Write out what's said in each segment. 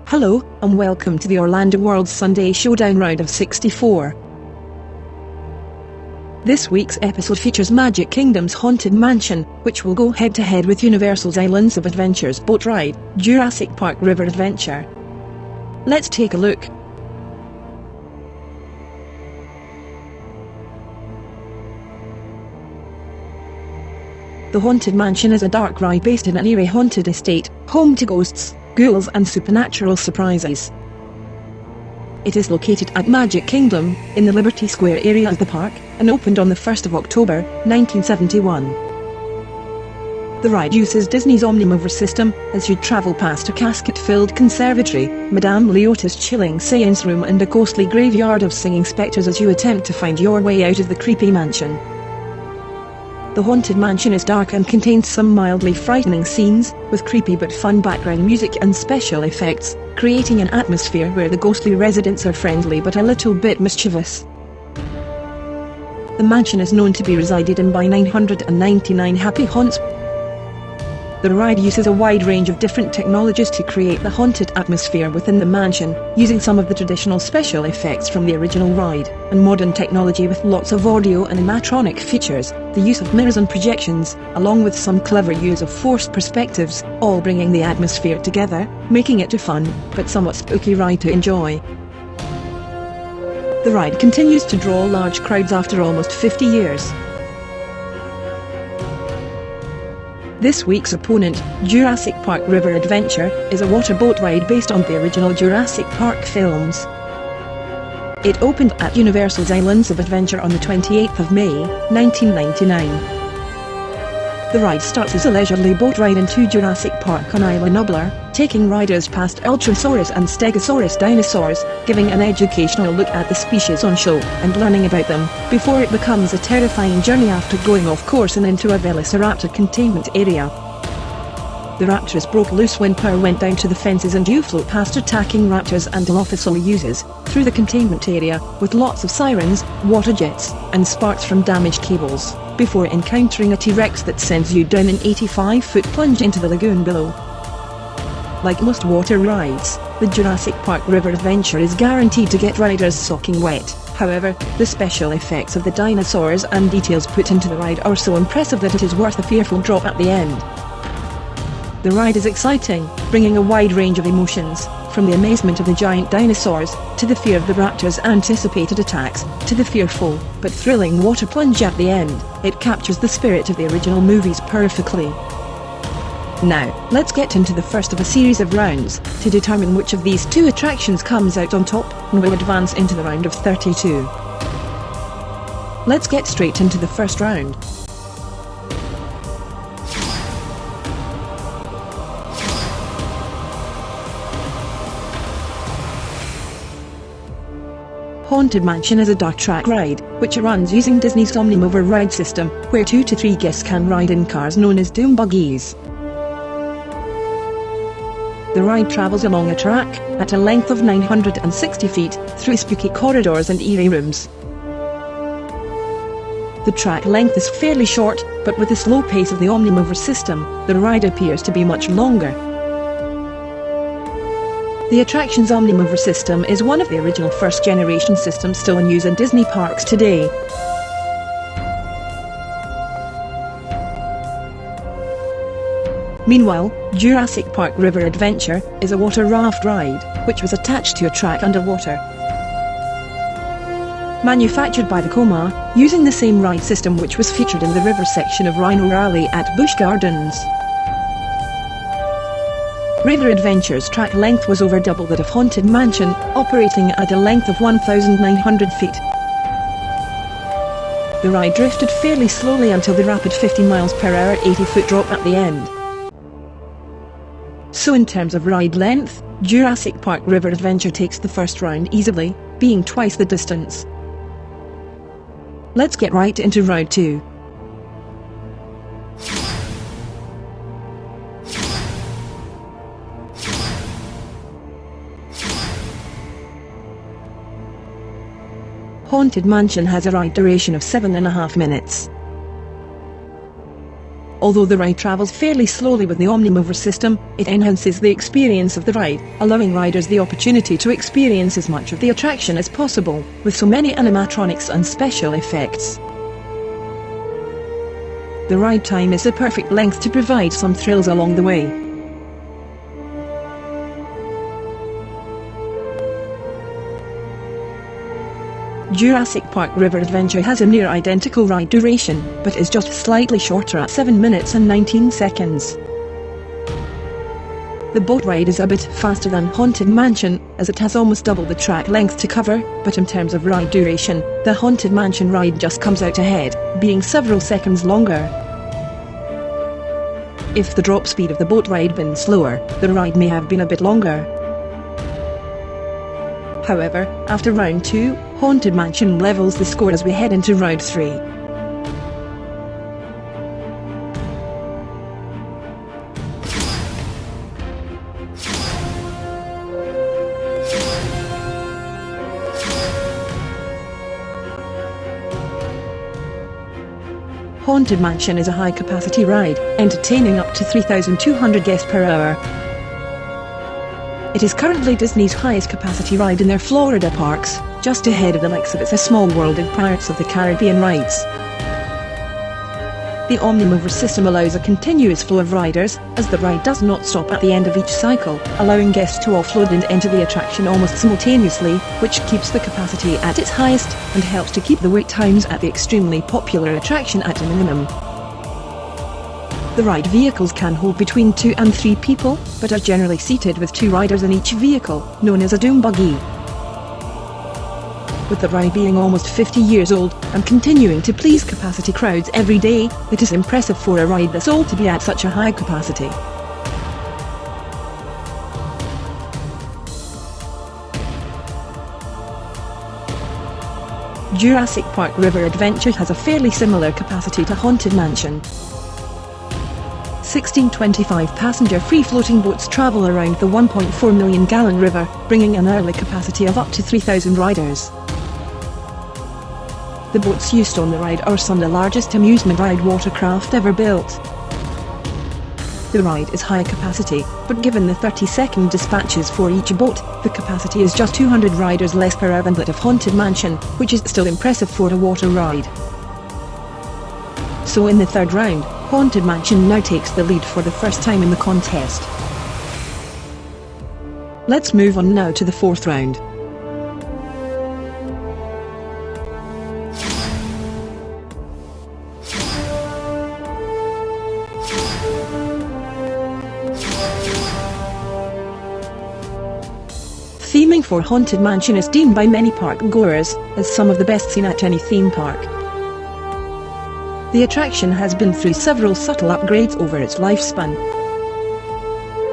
Hello, and welcome to the Orlando World Sunday Showdown round of 64. This week's episode features Magic Kingdom's Haunted Mansion, which will go head-to-head with Universal's Islands of Adventure's boat ride, Jurassic Park River Adventure. Let's take a look. The Haunted Mansion is a dark ride based in an eerie haunted estate, home to ghosts, ghouls and supernatural surprises. It is located at Magic Kingdom, in the Liberty Square area of the park, and opened on the 1st of October, 1971. The ride uses Disney's Omnimover system, as you travel past a casket-filled conservatory, Madame Leota's chilling seance room and a ghostly graveyard of singing spectres as you attempt to find your way out of the creepy mansion. The Haunted Mansion is dark and contains some mildly frightening scenes, with creepy but fun background music and special effects, creating an atmosphere where the ghostly residents are friendly but a little bit mischievous. The mansion is known to be resided in by 999 happy haunts. The ride uses a wide range of different technologies to create the haunted atmosphere within the mansion, using some of the traditional special effects from the original ride, and modern technology with lots of audio and animatronic features, the use of mirrors and projections, along with some clever use of forced perspectives, all bringing the atmosphere together, making it a fun, but somewhat spooky ride to enjoy. The ride continues to draw large crowds after almost 50 years. This week's opponent, Jurassic Park River Adventure, is a water boat ride based on the original Jurassic Park films. It opened at Universal's Islands of Adventure on the 28th of May, 1999. The ride starts as a leisurely boat ride into Jurassic Park on Isla Nublar, taking riders past Ultrasaurus and Stegosaurus dinosaurs, giving an educational look at the species on show and learning about them, before it becomes a terrifying journey after going off course and into a Velociraptor containment area. The raptors broke loose when power went down to the fences and you float past attacking raptors and Dilophosaurus uses, through the containment area, with lots of sirens, water jets, and sparks from damaged cables, before encountering a T-Rex that sends you down an 85-foot plunge into the lagoon below. Like most water rides, the Jurassic Park River Adventure is guaranteed to get riders soaking wet. However, the special effects of the dinosaurs and details put into the ride are so impressive that it is worth a fearful drop at the end. The ride is exciting, bringing a wide range of emotions, from the amazement of the giant dinosaurs, to the fear of the raptors' anticipated attacks, to the fearful, but thrilling water plunge at the end. It captures the spirit of the original movies perfectly. Now, let's get into the first of a series of rounds, to determine which of these two attractions comes out on top, and will advance into the round of 32. Let's get straight into the first round. Haunted Mansion is a dark track ride, which runs using Disney's Omnimover ride system, where 2 to 3 guests can ride in cars known as Doom Buggies. The ride travels along a track, at a length of 960 feet, through spooky corridors and eerie rooms. The track length is fairly short, but with the slow pace of the Omnimover system, the ride appears to be much longer. The attraction's Omnimover system is one of the original first-generation systems still in use in Disney parks today. Meanwhile, Jurassic Park River Adventure is a water raft ride, which was attached to a track underwater. Manufactured by the Coma, using the same ride system which was featured in the river section of Rhino Rally at Busch Gardens. River Adventure's track length was over double that of Haunted Mansion, operating at a length of 1,900 feet. The ride drifted fairly slowly until the rapid 50 miles per hour 80-foot drop at the end. So in terms of ride length, Jurassic Park River Adventure takes the first round easily, being twice the distance. Let's get right into round 2. Haunted Mansion has a ride duration of 7.5 minutes. Although the ride travels fairly slowly with the Omnimover system, it enhances the experience of the ride, allowing riders the opportunity to experience as much of the attraction as possible, with so many animatronics and special effects. The ride time is the perfect length to provide some thrills along the way. Jurassic Park River Adventure has a near identical ride duration, but is just slightly shorter at 7 minutes and 19 seconds. The boat ride is a bit faster than Haunted Mansion, as it has almost double the track length to cover, but in terms of ride duration, the Haunted Mansion ride just comes out ahead, being several seconds longer. If the drop speed of the boat ride been slower, the ride may have been a bit longer. However, after round 2, Haunted Mansion levels the score as we head into round 3. Haunted Mansion is a high-capacity ride, entertaining up to 3,200 guests per hour. It is currently Disney's highest capacity ride in their Florida parks, just ahead of the likes of its A Small World and Pirates of the Caribbean rides. The Omnimover system allows a continuous flow of riders, as the ride does not stop at the end of each cycle, allowing guests to offload and enter the attraction almost simultaneously, which keeps the capacity at its highest, and helps to keep the wait times at the extremely popular attraction at a minimum. The ride vehicles can hold between 2 and 3 people, but are generally seated with 2 riders in each vehicle, known as a doom buggy. With the ride being almost 50 years old, and continuing to please capacity crowds every day, it is impressive for a ride this old to be at such a high capacity. Jurassic Park River Adventure has a fairly similar capacity to Haunted Mansion. 16 25-passenger free-floating boats travel around the 1.4 million gallon river, bringing an hourly capacity of up to 3,000 riders. The boats used on the ride are some of the largest amusement ride watercraft ever built. The ride is high capacity, but given the 30-second dispatches for each boat, the capacity is just 200 riders less per hour than that of Haunted Mansion, which is still impressive for a water ride. So in the third round, Haunted Mansion now takes the lead for the first time in the contest. Let's move on now to the fourth round. Theming for Haunted Mansion is deemed by many park goers as some of the best seen at any theme park. The attraction has been through several subtle upgrades over its lifespan.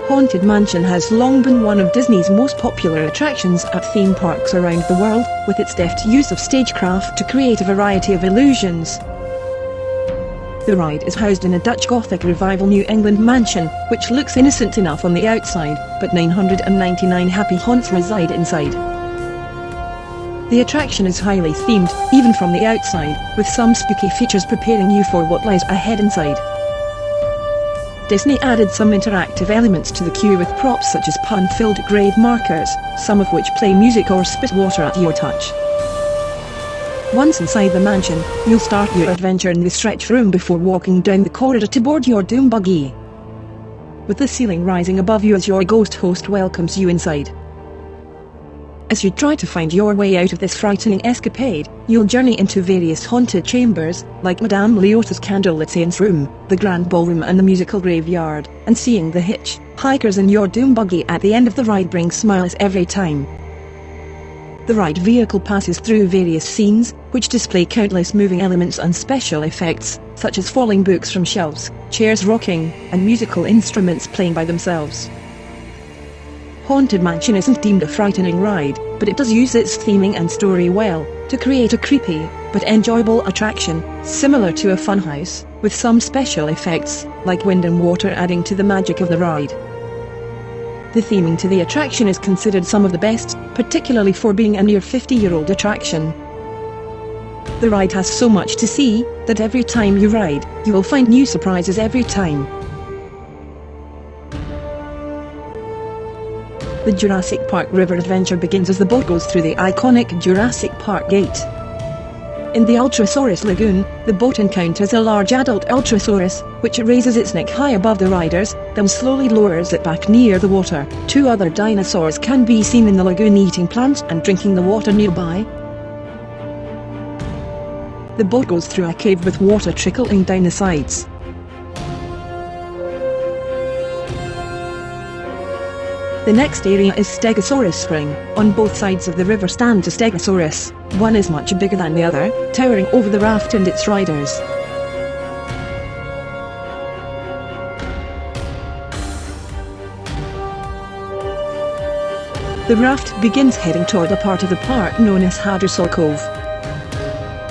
Haunted Mansion has long been one of Disney's most popular attractions at theme parks around the world, with its deft use of stagecraft to create a variety of illusions. The ride is housed in a Dutch Gothic Revival New England mansion, which looks innocent enough on the outside, but 999 happy haunts reside inside. The attraction is highly themed, even from the outside, with some spooky features preparing you for what lies ahead inside. Disney added some interactive elements to the queue with props such as pun-filled grave markers, some of which play music or spit water at your touch. Once inside the mansion, you'll start your adventure in the stretch room before walking down the corridor to board your doom buggy, with the ceiling rising above you as your ghost host welcomes you inside. As you try to find your way out of this frightening escapade, you'll journey into various haunted chambers, like Madame Leota's candlelit seance room, the grand ballroom and the musical graveyard, and seeing the hitchhikers in your doom buggy at the end of the ride brings smiles every time. The ride vehicle passes through various scenes, which display countless moving elements and special effects, such as falling books from shelves, chairs rocking, and musical instruments playing by themselves. Haunted Mansion isn't deemed a frightening ride, but it does use its theming and story well, to create a creepy, but enjoyable attraction, similar to a funhouse, with some special effects, like wind and water adding to the magic of the ride. The theming to the attraction is considered some of the best, particularly for being a near 50-year-old attraction. The ride has so much to see, that every time you ride, you will find new surprises every time. The Jurassic Park River Adventure begins as the boat goes through the iconic Jurassic Park gate. In the Ultrasaurus Lagoon, the boat encounters a large adult Ultrasaurus, which raises its neck high above the riders, then slowly lowers it back near the water. Two other dinosaurs can be seen in the lagoon eating plants and drinking the water nearby. The boat goes through a cave with water trickling down the sides. The next area is Stegosaurus Spring. On both sides of the river stands a Stegosaurus. One is much bigger than the other, towering over the raft and its riders. The raft begins heading toward a part of the park known as Hadrosaur Cove.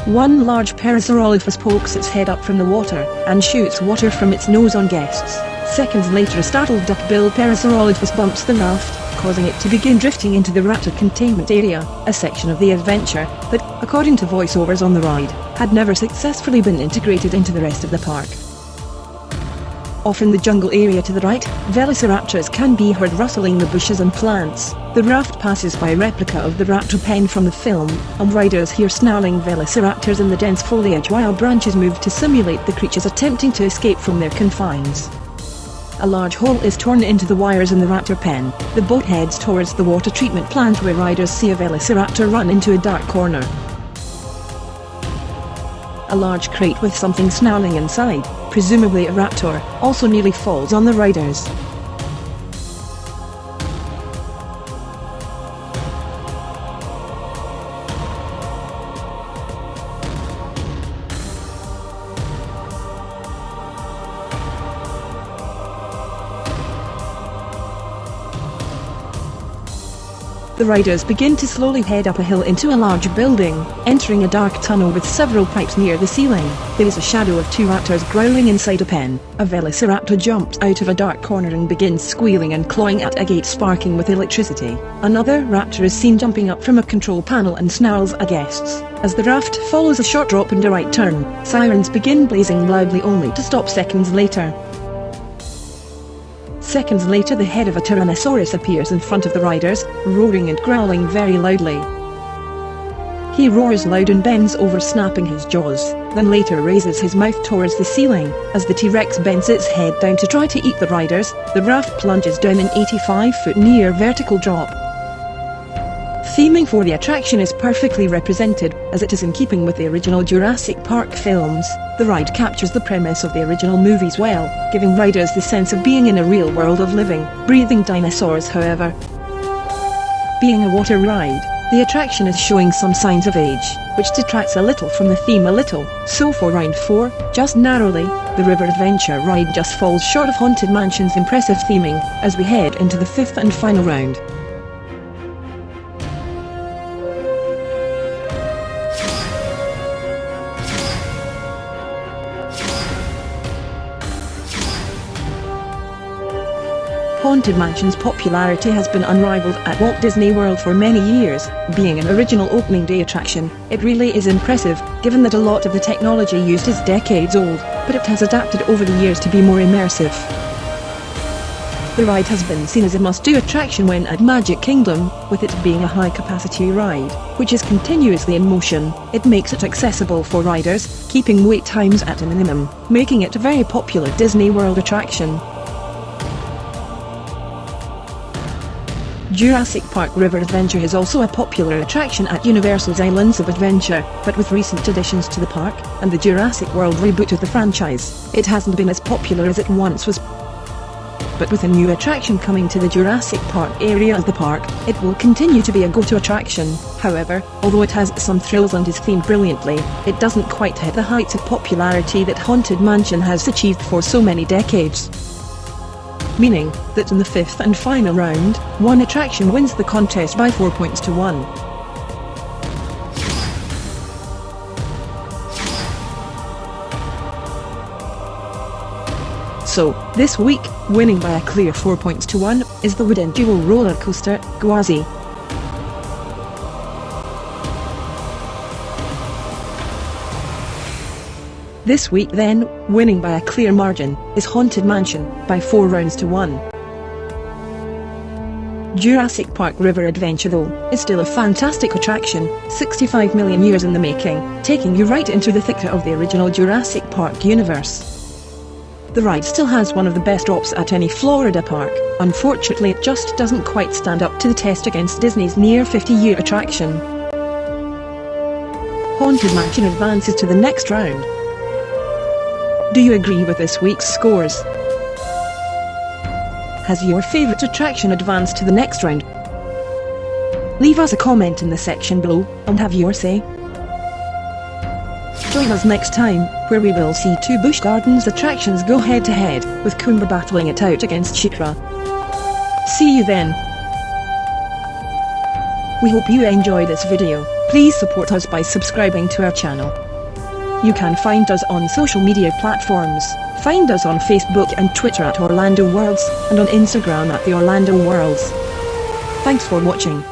One large Parasaurolophus pokes its head up from the water and shoots water from its nose on guests. Seconds later, a startled duck-billed Parasaurolophus bumps the raft, causing it to begin drifting into the raptor containment area, a section of the adventure that, according to voiceovers on the ride, had never successfully been integrated into the rest of the park. Off in the jungle area to the right, velociraptors can be heard rustling the bushes and plants. The raft passes by a replica of the raptor pen from the film, and riders hear snarling velociraptors in the dense foliage while branches move to simulate the creatures attempting to escape from their confines. A large hole is torn into the wires in the raptor pen. The boat heads towards the water treatment plant where riders see a velociraptor run into a dark corner. A large crate with something snarling inside, presumably a raptor, also nearly falls on the riders. The riders begin to slowly head up a hill into a large building, entering a dark tunnel with several pipes near the ceiling. There is a shadow of two raptors growling inside a pen. A velociraptor jumps out of a dark corner and begins squealing and clawing at a gate sparking with electricity. Another raptor is seen jumping up from a control panel and snarls at guests. As the raft follows a short drop and a right turn, sirens begin blazing loudly only to stop seconds later. Seconds later, the head of a Tyrannosaurus appears in front of the riders, roaring and growling very loudly. He roars loud and bends over, snapping his jaws, then later raises his mouth towards the ceiling. As the T-Rex bends its head down to try to eat the riders, the raft plunges down an 85-foot near vertical drop. Theming for the attraction is perfectly represented, as it is in keeping with the original Jurassic Park films. The ride captures the premise of the original movies well, giving riders the sense of being in a real world of living, breathing dinosaurs. However, being a water ride, the attraction is showing some signs of age, which detracts a little from the theme a little. So for round 4, just narrowly, the River Adventure ride just falls short of Haunted Mansion's impressive theming, as we head into the 5th and final round. Haunted Mansion's popularity has been unrivaled at Walt Disney World for many years. Being an original opening day attraction, it really is impressive, given that a lot of the technology used is decades old, but it has adapted over the years to be more immersive. The ride has been seen as a must-do attraction when at Magic Kingdom, with it being a high-capacity ride, which is continuously in motion. It makes it accessible for riders, keeping wait times at a minimum, making it a very popular Disney World attraction. Jurassic Park River Adventure is also a popular attraction at Universal's Islands of Adventure, but with recent additions to the park, and the Jurassic World reboot of the franchise, it hasn't been as popular as it once was. But with a new attraction coming to the Jurassic Park area of the park, it will continue to be a go-to attraction. However, although it has some thrills and is themed brilliantly, it doesn't quite hit the heights of popularity that Haunted Mansion has achieved for so many decades. Meaning that in the 5th and final round, one attraction wins the contest by 4 points to 1. So, this week, winning by a clear 4 points to 1, is the wooden dual roller coaster, Gwazi. This week then, winning by a clear margin, is Haunted Mansion, by 4 rounds to 1. Jurassic Park River Adventure though, is still a fantastic attraction, 65 million years in the making, taking you right into the thick of the original Jurassic Park universe. The ride still has one of the best drops at any Florida park. Unfortunately it just doesn't quite stand up to the test against Disney's near 50-year attraction. Haunted Mansion advances to the next round. Do you agree with this week's scores? Has your favourite attraction advanced to the next round? Leave us a comment in the section below, and have your say. Join us next time, where we will see 2 Busch Gardens attractions go head to head, with Kumba battling it out against Shikra. See you then. We hope you enjoyed this video. Please support us by subscribing to our channel. You can find us on social media platforms. Find us on Facebook and Twitter at Orlando Worlds, and on Instagram at the Orlando Worlds. Thanks for watching.